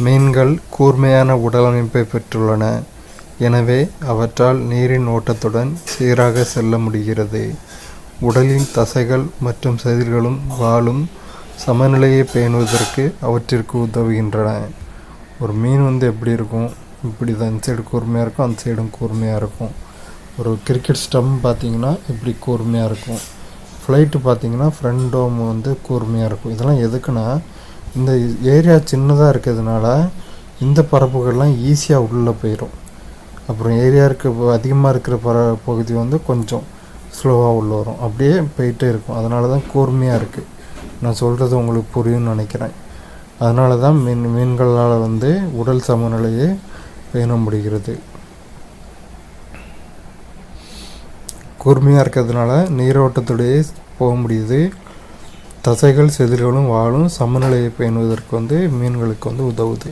மீன்கள் கூர்மையான உடலமைப்பை பெற்றுள்ளன. எனவே அவற்றால் நீரின் ஓட்டத்துடன் சீராக செல்ல முடிகிறது. உடலின் தசைகள் மற்றும் செதில்களும் வாலும் சமநிலையை பேணுவதற்கு அவற்றிற்கு உதவுகின்றன. ஒரு மீன் எப்படி இருக்கும், இப்படி தான் இந்த சைடு கூர்மையாக இருக்கும், அந்த சைடும் கூர்மையாக இருக்கும். ஒரு கிரிக்கெட் ஸ்டம்ப் பார்த்திங்கன்னா இப்படி கூர்மையாக இருக்கும். ஃப்ளைட்டு பார்த்திங்கன்னா ஃப்ரண்ட் டோம் கூர்மையாக இருக்கும். இதெல்லாம் எதுக்குன்னா, இந்த ஏரியா சின்னதாக இருக்கிறதுனால இந்த பரப்புகள்லாம் ஈஸியாக உள்ளே போயிடும். அப்புறம் ஏரியா அதிகமாக இருக்கிற பகுதி கொஞ்சம் ஸ்லோவாக உள்ளே வரும். அப்படியே போயிட்டே இருக்கும். அதனால தான் கூர்மையாக இருக்குது. நான் சொல்கிறது உங்களுக்கு புரியும்னு நினைக்கிறேன். அதனால தான் மீன்களால் உடல் சமநிலையை பேண முடிகிறது. கூர்மையாக இருக்கிறதுனால நீரோட்டத்துடையே போக முடியுது. தசைகள் செதில்களும் வாலும் சமநிலையை பேணுவதற்கு மீன்களுக்கு உதவுது.